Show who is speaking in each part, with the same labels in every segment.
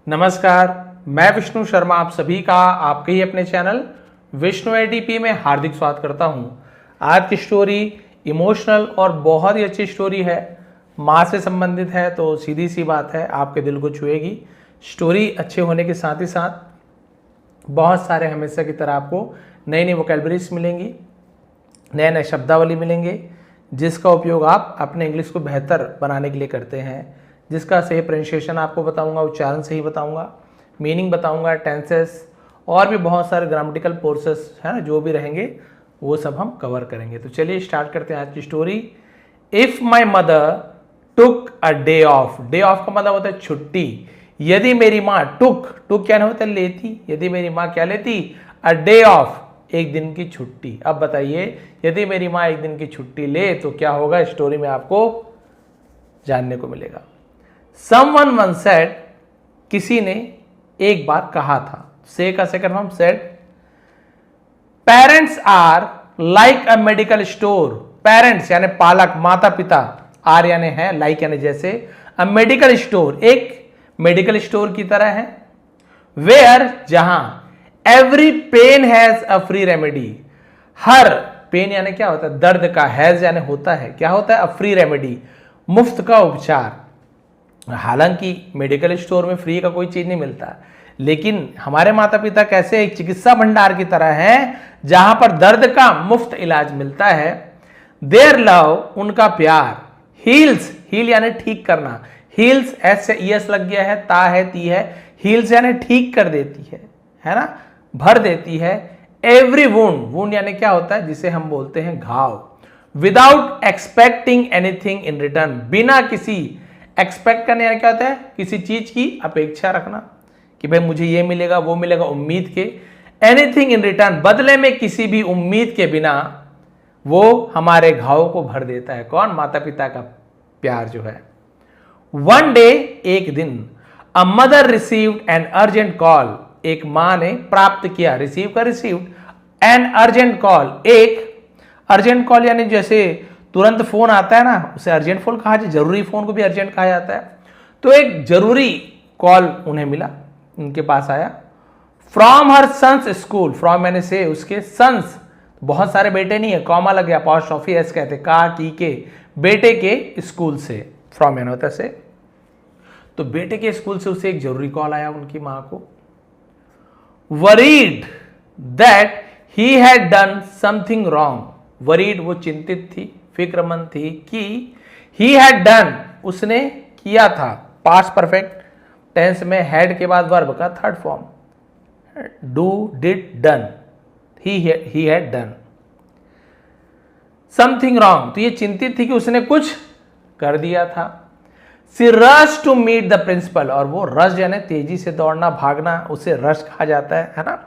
Speaker 1: नमस्कार, मैं विष्णु शर्मा आप सभी का आपके ही अपने चैनल विष्णु एडीपी में हार्दिक स्वागत करता हूं। आज की स्टोरी इमोशनल और बहुत ही अच्छी स्टोरी है। माँ से संबंधित है तो सीधी सी बात है, आपके दिल को छुएगी। स्टोरी अच्छे होने के साथ ही साथ बहुत सारे हमेशा की तरह आपको नई नई वोकैबुलरीज मिलेंगी, नए नए शब्दावली मिलेंगे, जिसका उपयोग आप अपने इंग्लिश को बेहतर बनाने के लिए करते हैं। जिसका सही प्रोनाउंसिएशन आपको बताऊंगा, उच्चारण सही बताऊंगा, मीनिंग बताऊंगा, टेंसेस और भी बहुत सारे ग्रामेटिकल प्रोसेस है ना, जो भी रहेंगे वो सब हम कवर करेंगे। तो चलिए स्टार्ट करते हैं आज की story. If my mother took a day of, day of का मतलब होता है छुट्टी। यदि मेरी माँ टुक क्या होता है, लेती। यदि मेरी माँ क्या लेती, अ डे ऑफ, एक दिन की छुट्टी। अब बताइए, यदि मेरी माँ एक दिन की छुट्टी ले तो क्या होगा, स्टोरी में आपको जानने को मिलेगा। Someone once said, किसी ने एक बार कहा था। से का second form said. Parents are like a medical store. Parents यानी पालक, माता पिता, आर यानी है, लाइक यानी जैसे, अ मेडिकल स्टोर, एक मेडिकल स्टोर की तरह है। वेयर, जहां, every pain has a free remedy. हर पेन यानी क्या होता है, दर्द का, हैज यानी होता है, क्या होता है, अ फ्री रेमेडी, मुफ्त का उपचार। हालांकि मेडिकल स्टोर में फ्री का कोई चीज नहीं मिलता, लेकिन हमारे माता पिता कैसे एक चिकित्सा भंडार की तरह हैं, जहां पर दर्द का मुफ्त इलाज मिलता है। देयर लव, उनका प्यार, हील्स, हील यानी ठीक करना, हील्स एस से ईएस लग गया है, ता है, ती है, हील्स यानी ठीक कर देती है ना, भर देती है। एवरी वुंड, वुंड यानी क्या होता है, जिसे हम बोलते हैं घाव। Without expecting anything in return, बिना किसी, एक्सपेक्ट करने यानी क्या होता है, किसी चीज की अपेक्षा रखना कि भाई मुझे ये मिलेगा वो मिलेगा, उम्मीद के। एनीथिंग इन रिटर्न, बदले में किसी भी उम्मीद के बिना वो हमारे घाव को भर देता है। कौन, माता पिता का प्यार जो है। वन डे, एक दिन, a mother received an urgent call, एक मां ने प्राप्त किया, रिसीव का रिसीव्ड, एन अर्जेंट कॉल, एक अर्जेंट कॉल यानी जैसे तुरंत फोन आता है ना, उसे अर्जेंट फोन कहा जाए, जरूरी फोन को भी अर्जेंट कहा जाता है। तो एक जरूरी कॉल उन्हें मिला, उनके पास आया। From her sons school, from मैंने से, उसके सन्स, बहुत सारे बेटे नहीं है, कॉमा लग गया, अपॉस्ट्रोफी एस कहते, का की के, बेटे के स्कूल से, फ्रॉम मैंने होता से। तो बेटे के स्कूल से उसे एक जरूरी कॉल आया उनकी मां को। Worried that he had done something wrong, worried वो चिंतित थी, फिक्रमंद थी कि ही हैड डन, उसने किया था, पास्ट परफेक्ट टेंस में हैड के बाद वर्ब का third form, do, did, done, he had done something wrong. तो ये चिंतित थी कि उसने कुछ कर दिया था। She rush to meet the principal, और वो रश यानी तेजी से दौड़ना, भागना, उसे रश कहा जाता है ना।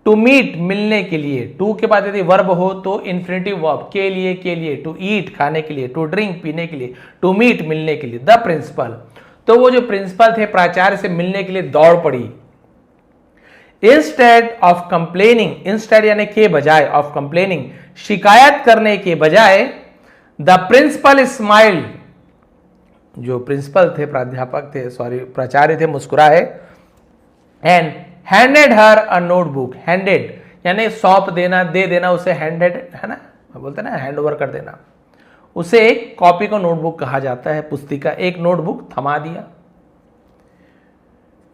Speaker 1: टू मीट, मिलने के लिए, टू के बाद यदि वर्ब हो तो इन्फिनिटिव वर्ब, के लिए, टू ईट, खाने के लिए, टू ड्रिंक, पीने के लिए, टू मीट, मिलने के लिए, द प्रिंसिपल। तो वो जो प्रिंसिपल थे, प्राचार्य से मिलने के लिए दौड़ पड़ी। इंस्टेड ऑफ कंप्लेनिंग, इंस्टेड यानी के बजाय, ऑफ कंप्लेनिंग, शिकायत करने के बजाय, द प्रिंसिपल स्माइल्ड, जो प्रिंसिपल थे, प्राध्यापक थे, सॉरी प्राचार्य थे, मुस्कुराए। And handed her a notebook, handed यानी सौंप देना, दे देना उसे, हैंडेड है ना, बोलते हैं ना हैंड ओवर कर देना, उसे एक कॉपी को नोटबुक कहा जाता है, पुस्तिका, एक नोटबुक थमा दिया।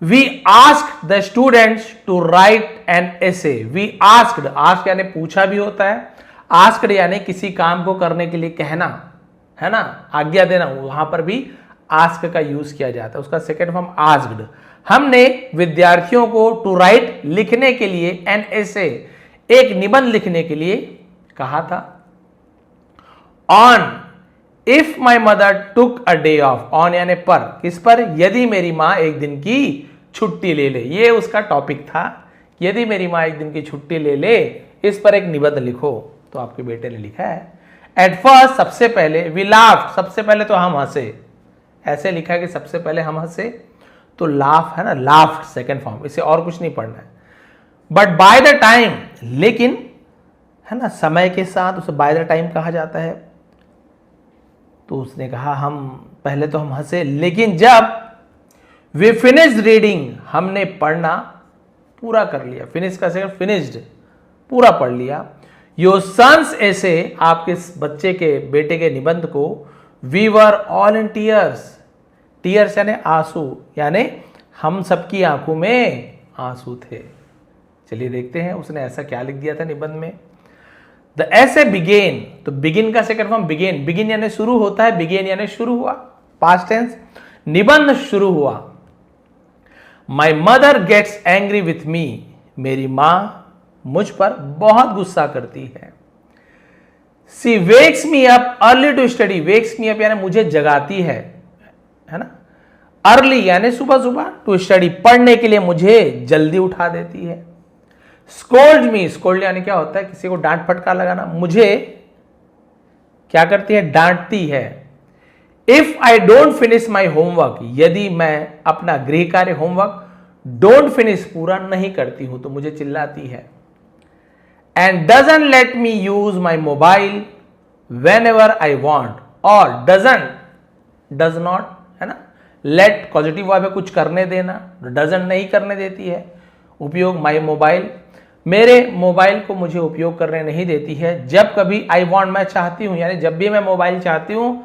Speaker 1: We asked the students to write an essay, we asked, ask यानी पूछा भी होता है, आस्क्ड यानी किसी काम को करने के लिए कहना है ना, आज्ञा देना, वहां पर भी आस्क का यूज किया जाता है, उसका सेकेंड फॉर्म आस्क्ड। हमने विद्यार्थियों को टू राइट, लिखने के लिए, एन एसे, एक निबंध लिखने के लिए कहा था। On, if my mother took a day of, on यानी पर, किस पर, यदि मेरी मां एक दिन की छुट्टी ले ले, ये उसका टॉपिक था, यदि मेरी मां एक दिन की छुट्टी ले ले, इस पर एक निबंध लिखो। तो आपके बेटे ने लिखा है। एट फर्स्ट, सबसे पहले, वी लाफ्ड, सबसे पहले तो हम हंसे, ऐसे लिखा है कि सबसे पहले हम हंसे, तो लाफ है ना, लाफ्ड सेकेंड फॉर्म, इसे और कुछ नहीं पढ़ना है। बट बाय द टाइम, लेकिन है ना, समय के साथ उसे बाय द टाइम कहा जाता है। तो उसने कहा हम पहले तो हम हंसे, लेकिन जब वी फिनिश्ड रीडिंग, हमने पढ़ना पूरा कर लिया। फिनिश का सेकंड फिनिश्ड, पूरा पढ़ लिया। योर सन्स ऐसे, आपके बच्चे के बेटे के निबंध को, we were all in tears, tears यानी आंसू, यानी हम सबकी आंखों में आंसू थे। चलिए देखते हैं उसने ऐसा क्या लिख दिया था निबंध में। द ऐसे बिगेन, तो बिगिन का सेकंड फॉर्म बिगेन, बिगिन यानी शुरू होता है, बिगेन यानी शुरू हुआ, पास्ट टेंस। निबंध शुरू हुआ। My mother gets angry with me, मेरी मां मुझ पर बहुत गुस्सा करती है। She wakes me up early to study, wakes me up यानी मुझे जगाती है ना, अर्ली यानी सुबह सुबह, टू स्टडी पढ़ने के लिए मुझे जल्दी उठा देती है। स्कोल्ड मी, स्कोल्ड यानी क्या होता है, किसी को डांट फटकार लगाना, मुझे क्या करती है, डांटती है। If I don't finish my homework, यदि मैं अपना गृह कार्य होमवर्क डोंट फिनिश, पूरा नहीं करती हूं, तो मुझे चिल्लाती है। And doesn't let me use my mobile when ever I want, और डजंट, डज नॉट है ना, लेट पॉजिटिव वर्ब है कुछ करने देना, डजंट नहीं करने देती है उपयोग, माई मोबाइल, मेरे मोबाइल को मुझे उपयोग करने नहीं देती है। जब कभी आई वॉन्ट, मैं चाहती हूं, यानी जब भी मैं मोबाइल चाहती हूं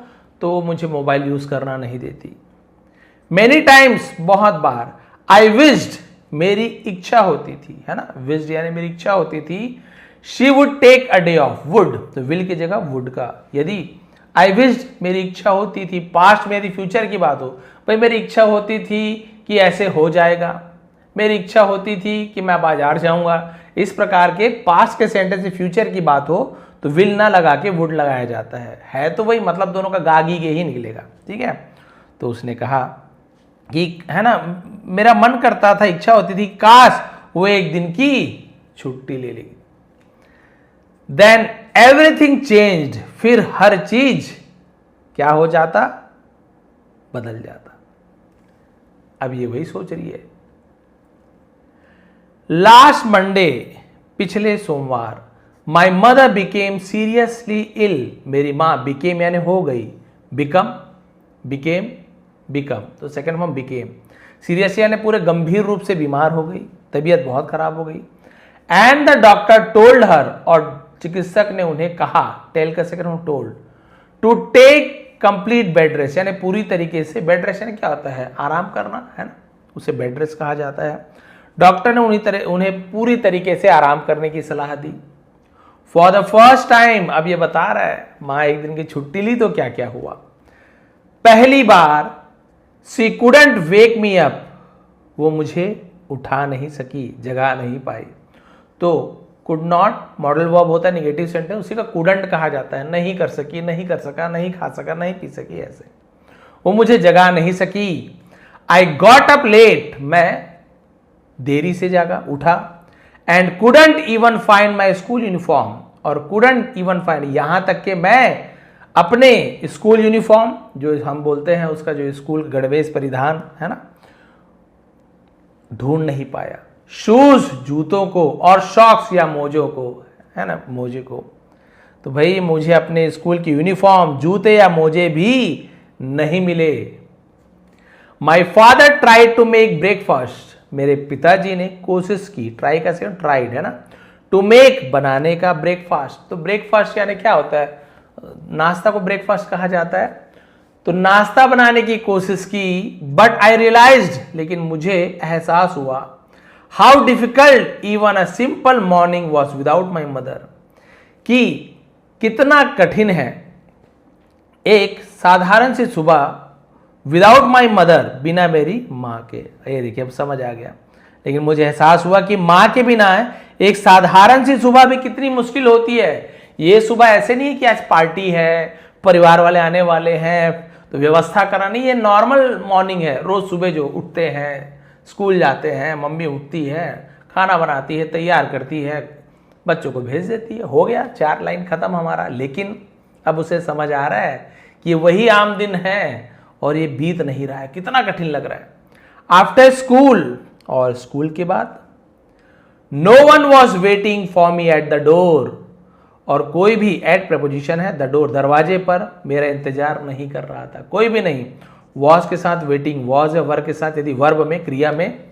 Speaker 1: तो मुझे मोबाइल यूज करना नहीं देती। मेनी टाइम्स, बहुत बार। आई विश्ड, मेरी इच्छा होती थी, है ना, विश्ड यानी मेरी इच्छा होती थी। She would take a day off, would तो विल की जगह वुड का, यदि आई विश्ड मेरी इच्छा होती थी, पास्ट में यदि फ्यूचर की बात हो, भाई मेरी इच्छा होती थी कि ऐसे हो जाएगा, मेरी इच्छा होती थी कि मैं बाजार जाऊंगा, इस प्रकार के पास्ट के सेंटेंस से फ्यूचर की बात हो तो विल ना लगा के वुड लगाया जाता है तो वही मतलब दोनों का गागी गे ही निकलेगा, ठीक है। तो उसने कहा कि है ना, मेरा मन करता था, इच्छा होती थी, काश वो एक दिन की छुट्टी ले लेगी। देन एवरीथिंग चेंज्ड, फिर हर चीज क्या हो जाता, बदल जाता। अब ये वही सोच रही है। लास्ट मंडे, पिछले सोमवार, my mother became seriously ill, मेरी मां, बिकेम यानी हो गई, बिकम, बिकेम, बिकम, तो सेकंड फॉर्म बिकेम, सीरियस यानी पूरे गंभीर रूप से बीमार हो गई, तबीयत बहुत खराब हो गई। And the doctor told her, और चिकित्सक ने उन्हें कहा, टेल का second form told, to take complete bed rest, यानी पूरी तरीके से, बेड रेस्ट यानी क्या होता है, आराम करना, है ना, उसे बेड रेस्ट कहा जाता है। डॉक्टर ने उन्हें पूरी तरीके से आराम करने की सलाह दी। फॉर द फर्स्ट टाइम, अब ये बता रहा है, मां एक दिन की छुट्टी ली तो क्या क्या हुआ। पहली बार, सी कुडंट वेक मी अप, वो मुझे उठा नहीं सकी, जगा नहीं पाई। तो कुड नॉट मॉडल वर्ब होता है निगेटिव सेंटेंस, उसी का कुडंट कहा जाता है, नहीं कर सकी, नहीं कर सका, नहीं खा सका, नहीं पी सकी, ऐसे वो मुझे जगा नहीं सकी। आई गॉट अप लेट, मैं देरी से जागा, उठा। And couldn't even find my school uniform, और कुडंट इवन फाइंड, यहां तक कि मैं अपने स्कूल यूनिफॉर्म, जो हम बोलते हैं उसका जो स्कूल गणवेश परिधान है ना, ढूंढ नहीं पाया। शूज, जूतों को, और सॉक्स या मोजों को, है ना, मोजे को। तो भाई मुझे अपने स्कूल की यूनिफॉर्म, जूते या मोजे भी नहीं मिले। My father tried to make breakfast, मेरे पिताजी ने कोशिश की, ट्राई का सेकंड ट्राइड है ना, टू मेक बनाने का, ब्रेकफास्ट, तो ब्रेकफास्ट यानी क्या होता है, नाश्ता को ब्रेकफास्ट कहा जाता है। तो नाश्ता बनाने की कोशिश की, बट आई रियलाइज्ड, लेकिन मुझे एहसास हुआ, how difficult even a simple morning was without my mother, कि कितना कठिन है एक साधारण सी सुबह विदाउट माई मदर, बिना मेरी माँ के। ये देखिए अब समझ आ गया। लेकिन मुझे एहसास हुआ कि माँ के बिना एक साधारण सी सुबह भी कितनी मुश्किल होती है। ये सुबह ऐसे नहीं है कि आज पार्टी है, परिवार वाले आने वाले हैं तो व्यवस्था करानी, ये नॉर्मल मॉर्निंग है। रोज सुबह जो उठते हैं, स्कूल जाते हैं, मम्मी उठती है, खाना बनाती है, तैयार करती है, बच्चों को भेज देती है, हो गया, 4 लाइन खत्म हमारा। लेकिन अब उसे समझ आ रहा है कि वही आम दिन है और ये बीत नहीं रहा है, कितना कठिन लग रहा है। आफ्टर स्कूल, और स्कूल के बाद, no one was waiting for me at the door, और कोई भी, एट प्रपोजिशन है, द डोर दरवाजे पर, मेरा इंतजार नहीं कर रहा था, कोई भी नहीं। वॉज के साथ वेटिंग, वॉज या वर्ब के साथ यदि वर्ब में क्रिया में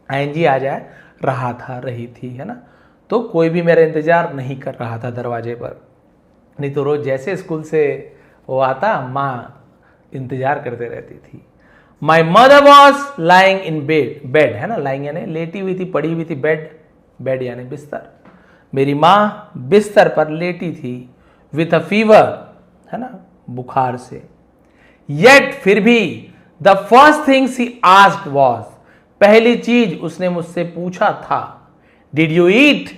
Speaker 1: आईएनजी आ जाए, रहा था, रही थी, है ना, तो कोई भी मेरा इंतजार नहीं कर रहा था दरवाजे पर। नहीं तो रोज जैसे स्कूल से वो आता, माँ इंतजार करते रहती थी। My mother was lying in bed, bed है ना, लाइंग यानी लेटी हुई थी, पड़ी हुई थी, बेड, बेड यानी बिस्तर। मेरी माँ बिस्तर पर लेटी थी, विथ अ फीवर, है ना, बुखार से। येट फिर भी, the first thing C asked was, पहली चीज उसने मुझसे पूछा था, डिड यू ईट,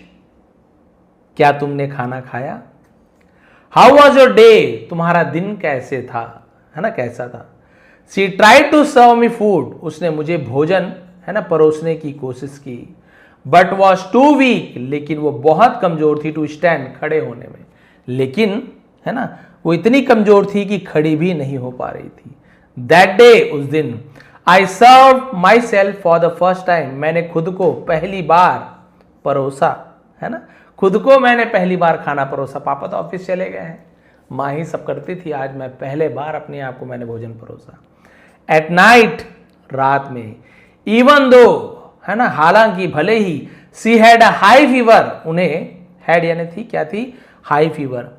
Speaker 1: क्या तुमने खाना खाया? हाउ वॉज योर डे, तुम्हारा दिन कैसे था, है ना, कैसा था? She tried to serve me food, उसने मुझे भोजन, है ना, परोसने की कोशिश की। बट वॉज टू वीक, लेकिन वो बहुत कमजोर थी, टू स्टैंड, खड़े होने में। लेकिन, है ना, वो इतनी कमजोर थी कि खड़ी भी नहीं हो पा रही थी। दैट डे, उस दिन, I serve my self for the first time, मैंने खुद को पहली बार परोसा, है ना, खुद को मैंने पहली बार खाना परोसा। पापा तो ऑफिस चले गए हैं, माँ ही सब करती थी, आज मैं पहले बार अपने आप को मैंने भोजन परोसा। एट नाइट, रात में, इवन दो, है ना, हालांकि, भले ही, she had a high fever, उन्हें, हैड यानी थी, क्या थी, हाई फीवर,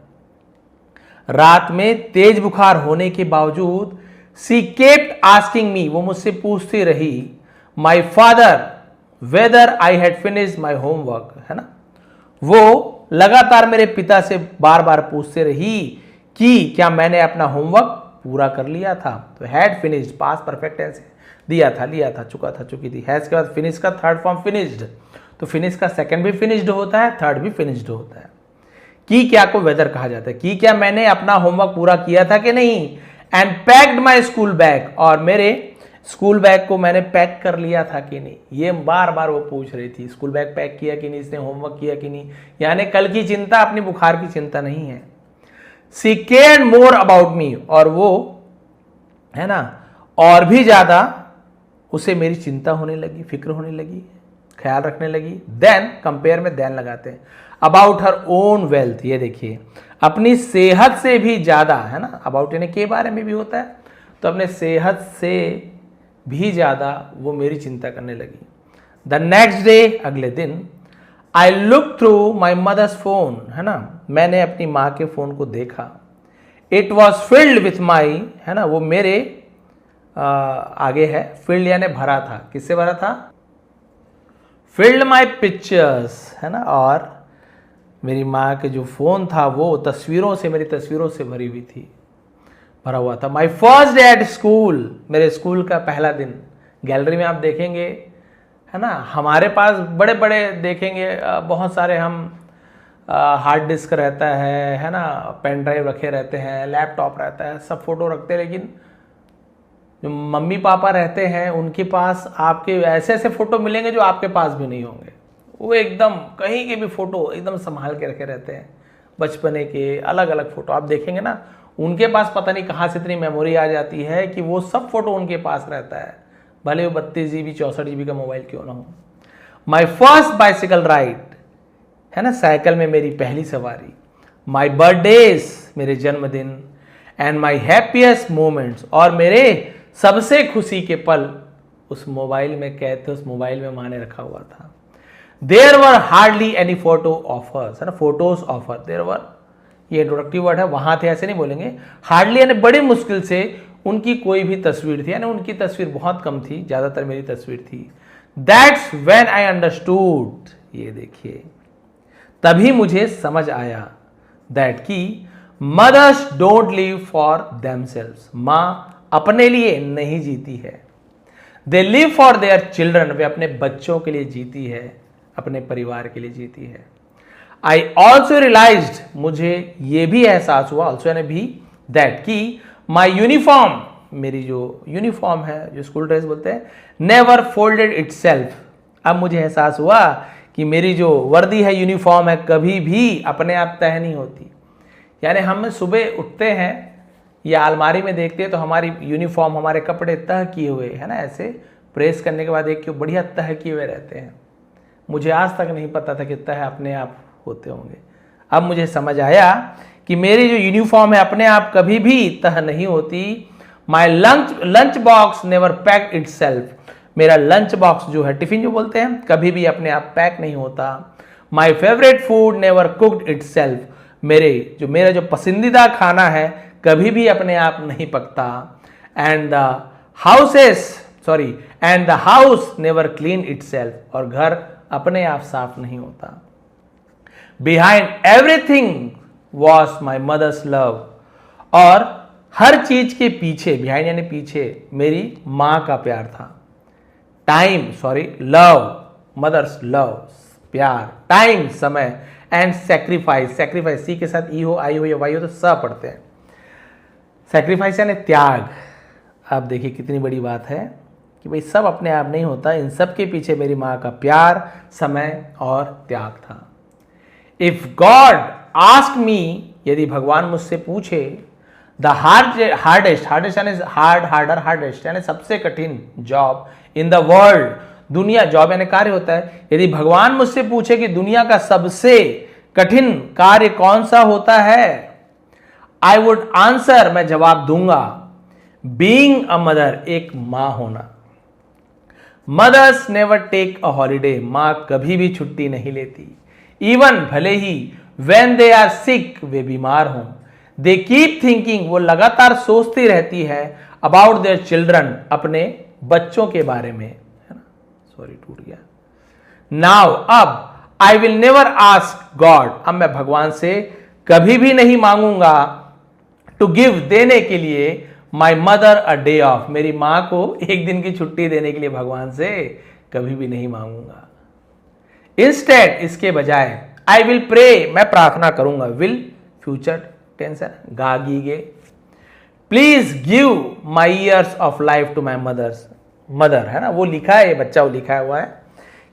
Speaker 1: रात में तेज बुखार होने के बावजूद, सी केप्ट आस्किंग मी, वो मुझसे पूछती रही, my father whether I had finished my homework, है ना, वो लगातार मेरे पिता से बार बार पूछते रही कि क्या मैंने अपना होमवर्क पूरा कर लिया था। तो had finished, past perfect tense है, दिया था, लिया था, चुका था, चुकी थी। हैज के बाद फिनिश का थर्ड फॉर्म फिनिश्ड, तो फिनिश का सेकंड भी फिनिश्ड होता है, थर्ड भी फिनिश्ड होता है। की क्या को वेदर कहा जाता है, कि क्या मैंने अपना होमवर्क पूरा किया था कि नहीं। And packed my school bag, और मेरे स्कूल बैग को मैंने पैक कर लिया था कि नहीं, ये बार बार वो पूछ रही थी। स्कूल बैग पैक किया कि नहीं, इसने होमवर्क किया कि नहीं, यानी कल की चिंता, अपनी बुखार की चिंता नहीं है। सी केयर्ड मोर अबाउट मी, और वो, है ना, और भी ज्यादा उसे मेरी चिंता होने लगी, फिक्र होने लगी, ख्याल रखने लगी। देन, कंपेयर में देन लगाते हैं। अबाउट हर ओन वेल्थ, ये देखिए, अपनी सेहत से भी ज्यादा, है ना, अबाउट यानी के बारे में भी होता है, तो अपने सेहत से भी ज्यादा वो मेरी चिंता करने लगी। द नेक्स्ट डे, अगले दिन, I look through my mother's phone, है ना, मैंने अपनी माँ के फोन को देखा। It was filled with my, है ना, वो मेरे आगे है, फिल्ड यानी भरा था, किससे भरा था, फिल्ड माई पिक्चर्स, है ना, और मेरी माँ के जो फोन था वो तस्वीरों से, मेरी तस्वीरों से भरी हुई थी, भरा हुआ था। My first day at school, मेरे स्कूल का पहला दिन। गैलरी में आप देखेंगे, है ना, हमारे पास बड़े बड़े देखेंगे, बहुत सारे हम हार्ड डिस्क रहता है ना, पेन ड्राइव रखे रहते हैं, लैपटॉप रहता है, सब फोटो रखते हैं। लेकिन जो मम्मी पापा रहते हैं उनके पास आपके ऐसे ऐसे फोटो मिलेंगे जो आपके पास भी नहीं होंगे। वो एकदम कहीं के भी फोटो एकदम संभाल के रखे रहते हैं, बचपने के अलग अलग फोटो आप देखेंगे ना, उनके पास पता नहीं कहाँ से इतनी मेमोरी आ जाती है कि वो सब फोटो उनके पास रहता है, भले वो 32 GB 64 GB का मोबाइल क्यों ना हो। माई फर्स्ट बाइसिकल राइड, है ना, साइकिल में मेरी पहली सवारी। माई बर्थडेज, मेरे जन्मदिन। एंड माई हैप्पीएस्ट मोमेंट्स, और मेरे सबसे खुशी के पल उस मोबाइल में कैद थे, उस मोबाइल में माँ ने रखा हुआ था। There were hardly any photo of hers, है ना, photos of her, there were ये इंट्रोडक्टिव वर्ड है, वहां थे ऐसे नहीं बोलेंगे। हार्डली यानी बड़ी मुश्किल से उनकी कोई भी तस्वीर थी, यानी उनकी तस्वीर बहुत कम थी, ज्यादातर मेरी तस्वीर थी। दैट्स व्हेन आई अंडरस्टूड, ये देखिए, तभी मुझे समझ आया, दैट की mothers don't live for themselves, माँ अपने लिए नहीं जीती है, they live for their children, वे अपने बच्चों के लिए जीती है, अपने परिवार के लिए जीती है। आई ऑल्सो रियलाइज्ड, मुझे ये भी एहसास हुआ, ऑल्सो यानी भी, दैट की माई यूनिफॉर्म, मेरी जो यूनिफॉर्म है, जो स्कूल ड्रेस बोलते हैं, नेवर फोल्डेड इटसेल्फ, अब मुझे एहसास हुआ कि मेरी जो वर्दी है, यूनिफॉर्म है, कभी भी अपने आप तह नहीं होती। यानी हम सुबह उठते हैं या अलमारी में देखते हैं तो हमारी यूनिफॉर्म, हमारे कपड़े तह किए हुए, है ना, ऐसे प्रेस करने के बाद एक क्यों बढ़िया तह किए हुए रहते हैं। मुझे आज तक नहीं पता था कि तह अपने आप होते होंगे। अब मुझे समझ आया कि मेरी जो यूनिफॉर्म है अपने आप कभी भी तह नहीं होती। My lunch box never pack it self, मेरा लंच बॉक्स जो है, टिफिन जो बोलते हैं, कभी भी अपने आप पैक नहीं होता। My favourite food never cooked it self, मेरा जो पसंदीदा खाना है कभी भी अपने आप नहीं पकता। And the house never clean itself, और घर अपने आप साफ नहीं होता। Behind everything was my mother's love, और हर चीज के पीछे, बिहाइंड यानी पीछे, मेरी मां का प्यार था। लव, मदर्स लव, प्यार, टाइम, समय, एंड सेक्रीफाइस, सेक्रीफाइस सी के साथ ई हो, आई हो या वाई हो तो स पढ़ते हैं। सेक्रीफाइस यानी त्याग। आप देखिए कितनी बड़ी बात है कि भाई सब अपने आप नहीं होता, इन सब के पीछे मेरी मां का प्यार, समय और त्याग था। इफ गॉड आस्क मी, यदि भगवान मुझसे पूछे, द हार्डेस्ट यानी हार्डेस्ट यानी सबसे कठिन जॉब इन द वर्ल्ड, दुनिया, जॉब यानी कार्य होता है, यदि भगवान मुझसे पूछे कि दुनिया का सबसे कठिन कार्य कौन सा होता है, आई वुड आंसर, मैं जवाब दूंगा, बीइंग अ मदर, एक मां होना। Mothers never take a holiday, मां कभी भी छुट्टी नहीं लेती। इवन, भले ही, व्हेन दे आर सिक, वे बीमार हों, दे कीप थिंकिंग, वो लगातार सोचती रहती है, अबाउट देयर चिल्ड्रन, अपने बच्चों के बारे में, है ना, सॉरी टूट गया। नाउ, अब, I will never ask God, अब मैं भगवान से कभी भी नहीं मांगूंगा, टू गिव, देने के लिए, my mother a day of, मेरी मां को एक दिन की छुट्टी देने के लिए भगवान से कभी भी नहीं मांगूंगा। इंस्टेड, इसके बजाय, आई विल प्रे, मैं प्रार्थना करूंगा, विल फ्यूचर टेंस है, गागीगे, please give my years of life to my mother, है ना, वो लिखा है, ये बच्चा वो लिखा हुआ है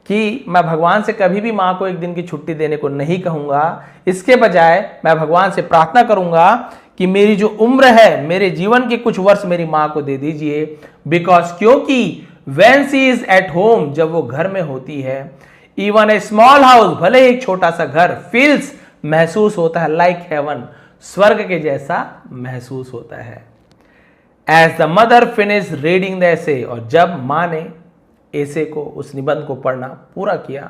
Speaker 1: कि मैं भगवान से कभी भी मां को एक दिन की छुट्टी देने को नहीं कहूंगा, इसके बजाय मैं भगवान से प्रार्थना करूंगा कि मेरी जो उम्र है, मेरे जीवन के कुछ वर्ष मेरी मां को दे दीजिए, बिकॉज, क्योंकि, when she is at home, जब वो घर में होती है, इवन ए स्मॉल हाउस, भले एक छोटा सा घर, फील्स, महसूस होता है, लाइक हेवन, स्वर्ग के जैसा महसूस होता है। As the mother finish reading the essay, और जब मां ने एसे को, उस निबंध को पढ़ना पूरा किया, है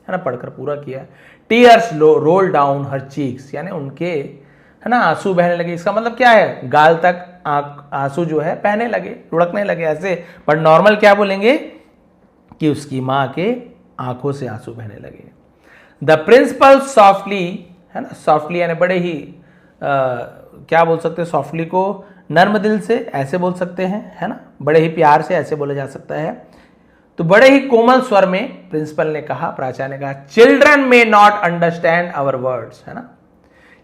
Speaker 1: ना, पढ़कर पूरा किया, tears roll down her cheeks, यानी उनके, है ना, आंसू बहने लगे। इसका मतलब क्या है, गाल तक आंसू जो है बहने लगे, लुढ़कने लगे ऐसे, पर नॉर्मल क्या बोलेंगे कि उसकी मां के आंखों से आंसू बहने लगे। द प्रिंसिपल सॉफ्टली, है ना, सॉफ्टली यानी बड़े ही क्या बोल सकते हैं, सॉफ्टली को नर्म दिल से ऐसे बोल सकते हैं, है ना, बड़े ही प्यार से ऐसे बोला जा सकता है। तो बड़े ही कोमल स्वर में प्रिंसिपल ने कहा, प्राचार्य ने कहा, children may not understand our words, है ना,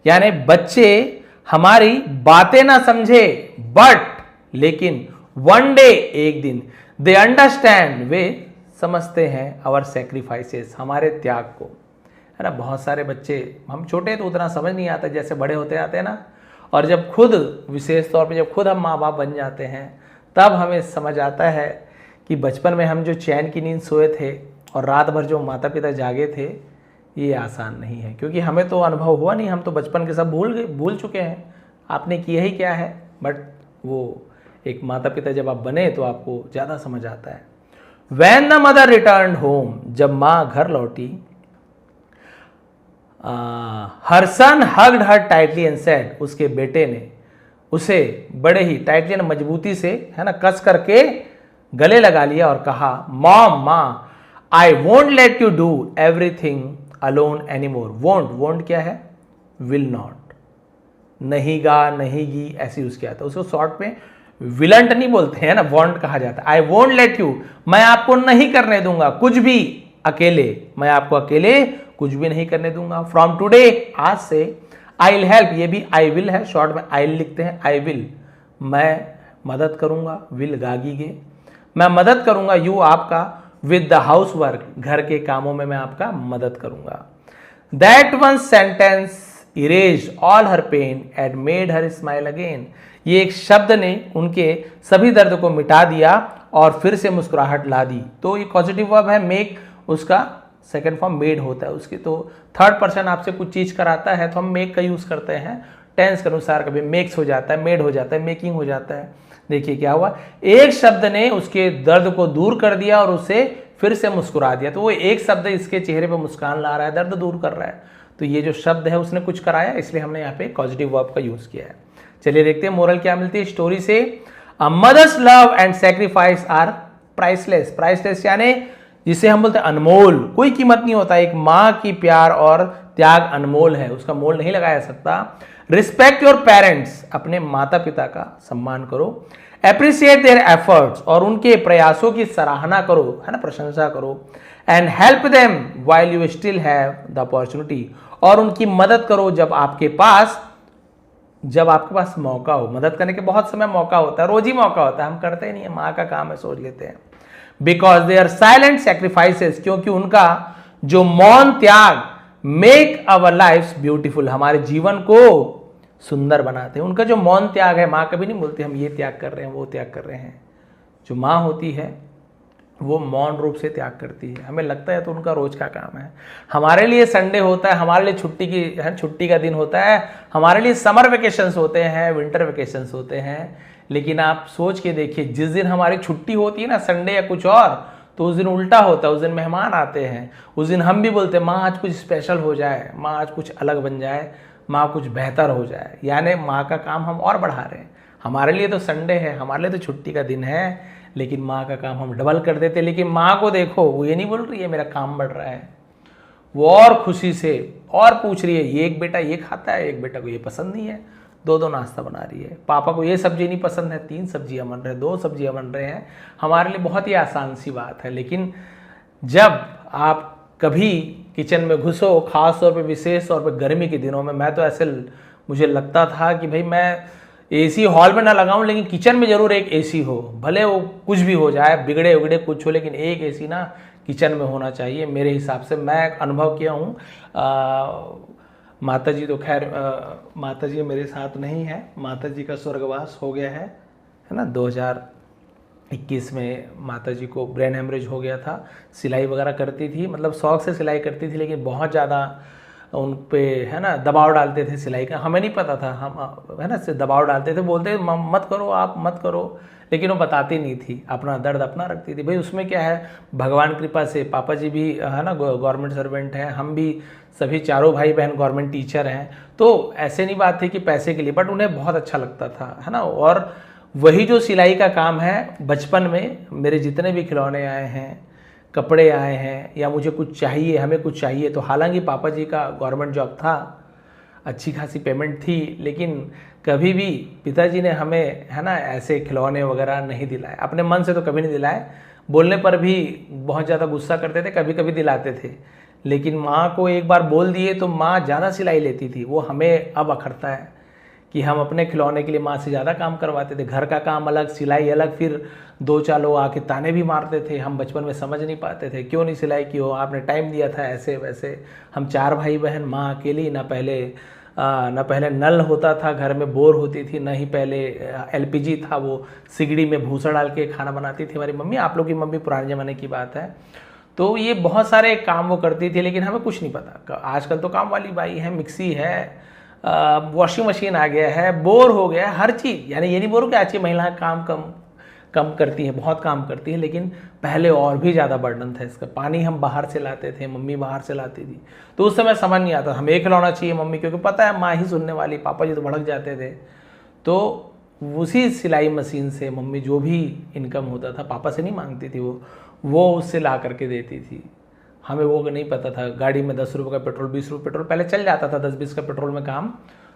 Speaker 1: यानी बच्चे हमारी बातें ना समझे, बट, लेकिन, वन डे, एक दिन, दे अंडरस्टैंड, वे समझते हैं, आवर सेक्रीफाइसेस, हमारे त्याग को, है ना। बहुत सारे बच्चे, हम छोटे तो उतना समझ नहीं आता, जैसे बड़े होते आते हैं ना, और जब खुद, विशेष तौर पे जब खुद हम माँ बाप बन जाते हैं, तब हमें समझ आता है कि बचपन में हम जो चैन की नींद सोए थे और रात भर जो माता पिता जागे थे, ये आसान नहीं है, क्योंकि हमें तो अनुभव हुआ नहीं, हम तो बचपन के सब भूल चुके हैं, आपने किया ही क्या है, बट वो एक माता पिता जब आप बने तो आपको ज़्यादा समझ आता है। When the mother returned home, जब माँ घर लौटी, her son hugged her tightly and said, उसके बेटे ने उसे बड़े ही टाइटली, मजबूती से, है ना, कस करके गले लगा लिया और कहा, मॉम, माँ, I won't let you do everything alone anymore. Won't क्या है, विल नॉट, नहीं गा, नहीं गी, ऐसी उसके आता है, उसको शॉर्ट में विलंट नहीं बोलते हैं ना, वॉन्ट कहा जाता है। आई वोंट लेट यू, मैं आपको नहीं करने दूंगा कुछ भी अकेले, मैं आपको अकेले कुछ भी नहीं करने दूंगा। फ्रॉम टुडे, आज से, आई विल हेल्प, ये भी आई विल है, शॉर्ट में आई लिखते हैं, आई विल, मैं मदद करूंगा, विल गागीगे, मैं मदद करूंगा, यू आपका, विद द हाउस वर्क, घर के कामों में मैं आपका मदद करूंगा। That one sentence erased all her pain and made her smile again, ये एक शब्द ने उनके सभी दर्द को मिटा दिया और फिर से मुस्कुराहट ला दी। तो ये पॉजिटिव वर्ब है, मेक, उसका सेकंड फॉर्म मेड होता है उसकी, तो थर्ड पर्सन आपसे कुछ चीज कराता है तो हम मेक का यूज करते हैं, टेंस के अनुसार कभी मेक्स हो जाता है, मेड हो जाता है, मेकिंग हो जाता है। देखिए क्या हुआ, एक शब्द ने उसके दर्द को दूर कर दिया और उसे फिर से मुस्कुरा दिया। तो वो एक शब्द इसके चेहरे पे मुस्कान ला रहा है, दर्द दूर कर रहा है। तो ये जो शब्द है उसने कुछ कराया, इसलिए हमने यहाँ पे पॉजिटिव वर्ब का यूज किया है। चलिए देखते हैं मोरल क्या मिलती है स्टोरी से। A mother's love and sacrifice are priceless. Priceless यानी जिसे हम बोलते हैं अनमोल, कोई कीमत नहीं होता। एक माँ की प्यार और त्याग अनमोल है, उसका मोल नहीं लगाया सकता। रिस्पेक्ट योर पेरेंट्स, अपने माता पिता का सम्मान करो। एप्रिसिएट देयर एफर्ट्स, और उनके प्रयासों की सराहना करो, है ना, प्रशंसा करो। And help them while you still have the opportunity, और उनकी मदद करो जब आपके पास मौका हो। मदद करने के बहुत समय मौका होता है, रोज ही मौका होता है, हम करते ही नहीं है, माँ का काम है, सोच लेते हैं। Because they are silent sacrifices, क्योंकि उनका जो मौन त्याग मेक अवर लाइफ ब्यूटीफुल, हमारे जीवन को सुंदर बनाते हैं। उनका जो मौन त्याग है, माँ कभी नहीं बोलती हम ये त्याग कर रहे हैं, वो त्याग कर रहे हैं। जो माँ होती है वो मौन रूप से त्याग करती है। हमें लगता है तो उनका रोज का काम है। हमारे लिए संडे होता है, हमारे लिए छुट्टी का दिन होता है, हमारे लिए समर वेकेशंस होते हैं, विंटर वेकेशंस होते हैं। लेकिन आप सोच के देखिए, जिस दिन हमारी छुट्टी होती है ना, संडे या कुछ और, तो उस दिन उल्टा होता है। उस दिन मेहमान आते हैं, उस दिन हम भी बोलते हैं माँ आज कुछ स्पेशल हो जाए, माँ आज कुछ अलग बन जाए, माँ कुछ बेहतर हो जाए। यानी माँ का काम हम और बढ़ा रहे हैं। हमारे लिए तो संडे है, हमारे लिए तो छुट्टी का दिन है, लेकिन माँ का काम हम डबल कर देते। लेकिन माँ को देखो, वो ये नहीं बोल रही है मेरा काम बढ़ रहा है, वो और खुशी से और पूछ रही है, ये एक बेटा ये खाता है, एक बेटा को ये पसंद नहीं है, दो दो नाश्ता बना रही है। पापा को ये सब्जी नहीं पसंद है, 3 सब्जियां बन रहे हैं, 2 सब्जियां बन रहे हैं। हमारे लिए बहुत ही आसान सी बात है। लेकिन जब आप कभी किचन में घुसो, खास तौर पे विशेष तौर पे गर्मी के दिनों में, मैं तो ऐसे मुझे लगता था कि भाई मैं एसी हॉल में ना लगाऊं, लेकिन किचन में जरूर एक एसी हो, भले वो कुछ भी हो जाए, बिगड़े उगड़े कुछ हो, लेकिन एक एसी ना किचन में होना चाहिए। मेरे हिसाब से मैं अनुभव किया हूँ। माता जी तो खैर माता जी मेरे साथ नहीं है, माता जी का स्वर्गवास हो गया है ना। 2021 में माता जी को ब्रेन हेमरेज हो गया था। सिलाई वगैरह करती थी, मतलब शौक से सिलाई करती थी, लेकिन बहुत ज़्यादा उन पे, है ना, दबाव डालते थे सिलाई का। हमें नहीं पता था, हम, है ना, से दबाव डालते थे, बोलते मत करो, आप मत करो, लेकिन वो बताती नहीं थी, अपना दर्द अपना रखती थी। भाई उसमें क्या है, भगवान कृपा से पापा जी भी, है ना, गवर्नमेंट सर्वेंट हैं, हम भी सभी चारों भाई बहन गवर्नमेंट टीचर हैं। तो ऐसे नहीं बात थी कि पैसे के लिए, बट उन्हें बहुत अच्छा लगता था, है ना। और वही जो सिलाई का काम है, बचपन में मेरे जितने भी खिलौने आए हैं, कपड़े आए हैं, या मुझे कुछ चाहिए, हमें कुछ चाहिए, तो हालांकि पापा जी का गवर्नमेंट जॉब था, अच्छी खासी पेमेंट थी, लेकिन कभी भी पिताजी ने हमें, है ना, ऐसे खिलौने वगैरह नहीं दिलाए। अपने मन से तो कभी नहीं दिलाए, बोलने पर भी बहुत ज़्यादा गुस्सा करते थे, कभी कभी दिलाते थे। लेकिन माँ को एक बार बोल दिए तो माँ ज़्यादा सिलाई लेती थी। वो हमें अब अखरता है कि हम अपने खिलौने के लिए माँ से ज़्यादा काम करवाते थे। घर का काम अलग, सिलाई अलग, फिर 2-4 लोग आके ताने भी मारते थे। हम बचपन में समझ नहीं पाते थे, क्यों नहीं सिलाई की हो, आपने टाइम दिया था, ऐसे वैसे। हम 4 भाई बहन, माँ अकेली, ना पहले नल होता था घर में, बोर होती थी, ना ही पहले एलपीजी था, वो सिगड़ी में भूसा डाल के खाना बनाती थी हमारी मम्मी। आप लोग की मम्मी पुराने ज़माने की बात है। तो ये बहुत सारे काम वो करती थी, लेकिन हमें कुछ नहीं पता। आजकल तो काम वाली बाई है, मिक्सी है, वॉशिंग मशीन आ गया है, बोर हो गया है हर चीज़। यानी ये नहीं बोल कि आज की महिलाएं काम कम करती है, बहुत काम करती है, लेकिन पहले और भी ज़्यादा बर्डन था इसका। पानी हम बाहर से लाते थे, मम्मी बाहर से लाती थी, तो उस समय समझ नहीं आता, हमें खिलौना चाहिए मम्मी, क्योंकि पता है माँ ही सुनने वाली, पापा जी तो भड़क जाते थे। तो उसी सिलाई मशीन से मम्मी जो भी इनकम होता था, पापा से नहीं मांगती थी, वो उससे ला करके देती थी। हमें वो नहीं पता था, गाड़ी में 10 रुपये का पेट्रोल, 20 रुपये पेट्रोल पहले चल जाता था, 10-20 का पेट्रोल में काम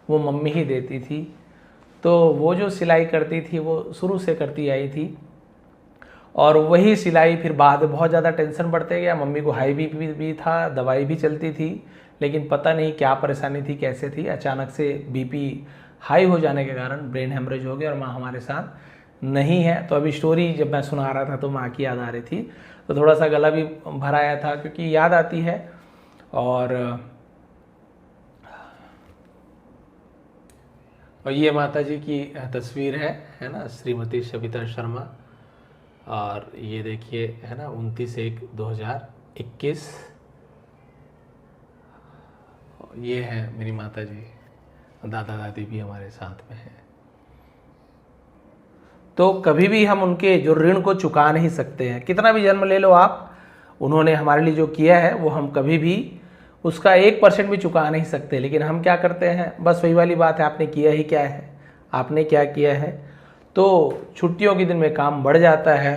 Speaker 1: वो मम्मी ही देती थी। तो वो जो सिलाई करती थी वो शुरू से करती आई थी, और वही सिलाई फिर बाद में बहुत ज़्यादा टेंशन बढ़ते गया। मम्मी को हाई बीपी भी था, दवाई भी चलती थी, लेकिन पता नहीं क्या परेशानी थी, कैसे थी, अचानक से बीपी हाई हो जाने के कारण ब्रेन हेमरेज हो गया, और माँ हमारे साथ नहीं है। तो अभी स्टोरी जब मैं सुना रहा था तो माँ की याद आ रही थी, तो थोड़ा सा गला भी भर आया था, क्योंकि याद आती है। और ये माता जी की तस्वीर है ना, श्रीमती सविता शर्मा। और ये देखिए, है ना, 29/1/2021। ये है मेरी माता जी, दादा दादी भी हमारे साथ में हैं। तो कभी भी हम उनके जो ऋण को चुका नहीं सकते हैं। कितना भी जन्म ले लो आप, उन्होंने हमारे लिए जो किया है वो हम कभी भी उसका 1% भी चुका नहीं सकते। लेकिन हम क्या करते हैं, बस वही वाली बात है, आपने किया ही क्या है, आपने क्या किया है। तो छुट्टियों के दिन में काम बढ़ जाता है,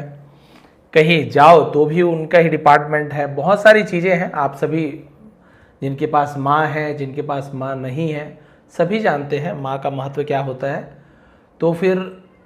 Speaker 1: कहीं जाओ तो भी उनका ही डिपार्टमेंट है, बहुत सारी चीज़ें हैं। आप सभी जिनके पास माँ है, जिनके पास माँ नहीं है, सभी जानते हैं माँ का महत्व क्या होता है। तो फिर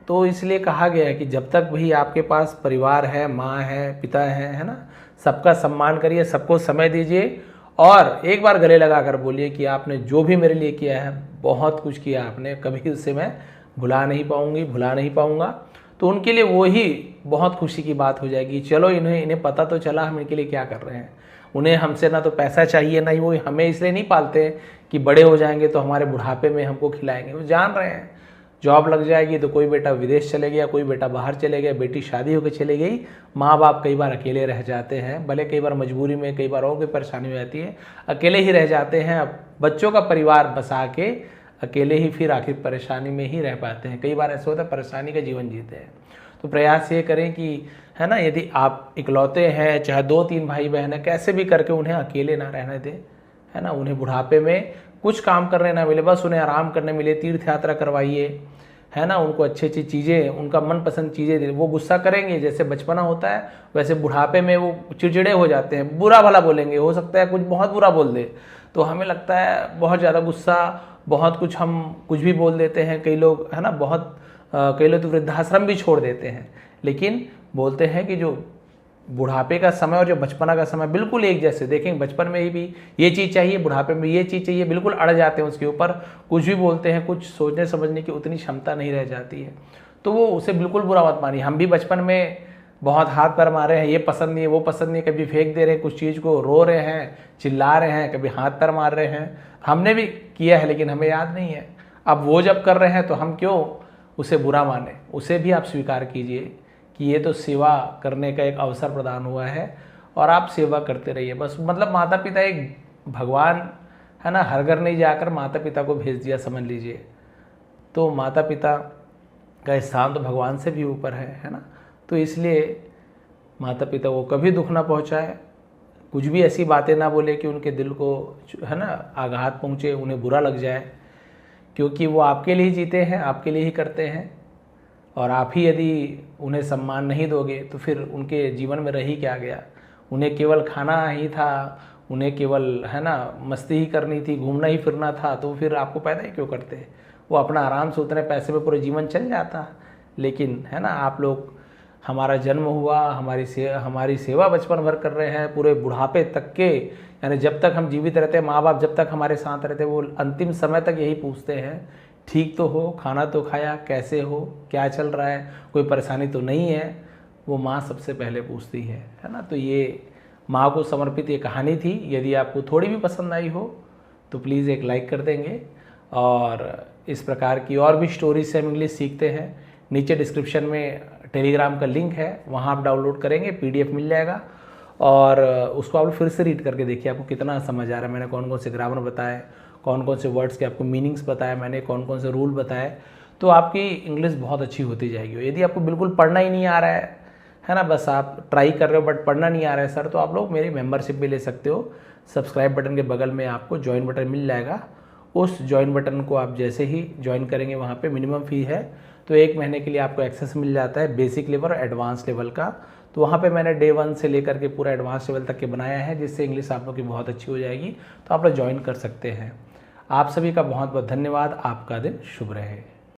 Speaker 1: तो इसलिए कहा गया है कि जब तक भी आपके पास परिवार है, माँ है, पिता है ना, सबका सम्मान करिए, सबको समय दीजिए और एक बार गले लगाकर बोलिए कि आपने जो भी मेरे लिए किया है, बहुत कुछ किया आपने, कभी उससे मैं भुला नहीं पाऊंगी, भुला नहीं पाऊंगा। तो उनके लिए वो ही बहुत खुशी की बात हो जाएगी। चलो इन्हें पता तो चला हम इनके लिए क्या कर रहे हैं। उन्हें हमसे ना तो पैसा चाहिए, ना ही वो हमें इसलिए नहीं पालते कि बड़े हो जाएंगे तो हमारे बुढ़ापे में हमको खिलाएंगे। वो जान रहे हैं जॉब लग जाएगी तो कोई बेटा विदेश चले गया, कोई बेटा बाहर चले गया, बेटी शादी होकर चले गई, माँ बाप कई बार अकेले रह जाते हैं, भले कई बार मजबूरी में, कई बार और कोई परेशानी हो जाती है, अकेले ही रह जाते हैं। अब बच्चों का परिवार बसा के अकेले ही फिर आखिर परेशानी में ही रह पाते हैं। कई बार ऐसा होता है परेशानी का जीवन जीते हैं। तो प्रयास ये करें कि है ना, यदि आप इकलौते हैं, चाहे 2-3 भाई बहन है, कैसे भी करके उन्हें अकेले ना रहने दें, है ना। उन्हें बुढ़ापे में कुछ काम करने ना मिले, बस उन्हें आराम करने मिले, तीर्थ यात्रा करवाइए, है ना, उनको अच्छी अच्छी चीज़ें, उनका मनपसंद चीज़ें दे। वो गुस्सा करेंगे जैसे बचपना होता है, वैसे बुढ़ापे में वो चिड़चिड़े हो जाते हैं, बुरा भला बोलेंगे, हो सकता है कुछ बहुत बुरा बोल दे, तो हमें लगता है बहुत ज़्यादा गुस्सा, बहुत कुछ हम कुछ भी बोल देते हैं। कई लोग है ना, बहुत कई लोग तो वृद्धाश्रम भी छोड़ देते हैं। लेकिन बोलते हैं कि जो बुढ़ापे का समय और जो बचपना का समय बिल्कुल एक जैसे, देखेंगे बचपन में ही भी ये चीज़ चाहिए, बुढ़ापे में ये चीज़ चाहिए, बिल्कुल अड़ जाते हैं उसके ऊपर, कुछ भी बोलते हैं, कुछ सोचने समझने की उतनी क्षमता नहीं रह जाती है। तो वो उसे बिल्कुल बुरा मत मानिए। हम भी बचपन में बहुत हाथ पैर मारे हैं, ये पसंद नहीं है, वो पसंद नहीं है, कभी फेंक दे रहे हैं कुछ चीज़ को, रो रहे हैं, चिल्ला रहे हैं, कभी हाथ पैर मार रहे हैं, हमने भी किया है लेकिन हमें याद नहीं है। अब वो जब कर रहे हैं तो हम क्यों उसे बुरा माने। उसे भी आप स्वीकार कीजिए कि ये तो सेवा करने का एक अवसर प्रदान हुआ है और आप सेवा करते रहिए। बस मतलब माता पिता एक भगवान है ना, हर घर नहीं जाकर माता पिता को भेज दिया समझ लीजिए। तो माता पिता का स्थान तो भगवान से भी ऊपर है ना। तो इसलिए माता पिता को कभी दुख ना पहुंचाए, कुछ भी ऐसी बातें ना बोले कि उनके दिल को है ना आघात पहुंचे, उन्हें बुरा लग जाए, क्योंकि वो आपके लिए जीते हैं, आपके लिए ही करते हैं। और आप ही यदि उन्हें सम्मान नहीं दोगे तो फिर उनके जीवन में रही क्या गया। उन्हें केवल खाना ही था, उन्हें केवल है ना मस्ती ही करनी थी, घूमना ही फिरना था, तो फिर आपको पैदा ही क्यों करते। वो अपना आराम से उतने पैसे में पूरे जीवन चल जाता। लेकिन है ना, आप लोग, हमारा जन्म हुआ, हमारी सेवा बचपन भर कर रहे हैं, पूरे बुढ़ापे तक के, यानी जब तक हम जीवित रहते हैं, माँ बाप जब तक हमारे साथ रहते हैं, वो अंतिम समय तक यही पूछते हैं ठीक तो हो, खाना तो खाया, कैसे हो, क्या चल रहा है, कोई परेशानी तो नहीं है। वो माँ सबसे पहले पूछती है ना। तो ये माँ को समर्पित ये कहानी थी। यदि आपको थोड़ी भी पसंद आई हो तो प्लीज़ एक लाइक कर देंगे। और इस प्रकार की और भी स्टोरीज से हम इंग्लिश सीखते हैं। नीचे डिस्क्रिप्शन में टेलीग्राम का लिंक है, वहाँ आप डाउनलोड करेंगे, PDF मिल जाएगा और उसको आप फिर से रीड करके देखिए आपको कितना समझ आ रहा है। मैंने कौन कौन से ग्रामर बताए, कौन कौन से वर्ड्स के आपको मीनिंग्स बताया, मैंने कौन कौन से रूल बताए, तो आपकी इंग्लिश बहुत अच्छी होती जाएगी। यदि आपको बिल्कुल पढ़ना ही नहीं आ रहा है ना, बस आप ट्राई कर रहे हो बट पढ़ना नहीं आ रहा है सर, तो आप लोग मेरी मेंबरशिप भी ले सकते हो। सब्सक्राइब बटन के बगल में आपको ज्वाइन बटन मिल जाएगा। उस ज्वाइन बटन को आप जैसे ही ज्वाइन करेंगे, वहाँ पे मिनिमम फ़ी है, तो 1 महीने के लिए आपको एक्सेस मिल जाता है बेसिक लेवल और एडवांस लेवल का। तो वहाँ पे मैंने डे 1 से लेकर के पूरा एडवांस लेवल तक के बनाया है, जिससे इंग्लिश आप लोग की बहुत अच्छी हो जाएगी। तो आप लोग ज्वाइन कर सकते हैं। आप सभी का बहुत बहुत धन्यवाद। आपका दिन शुभ रहे।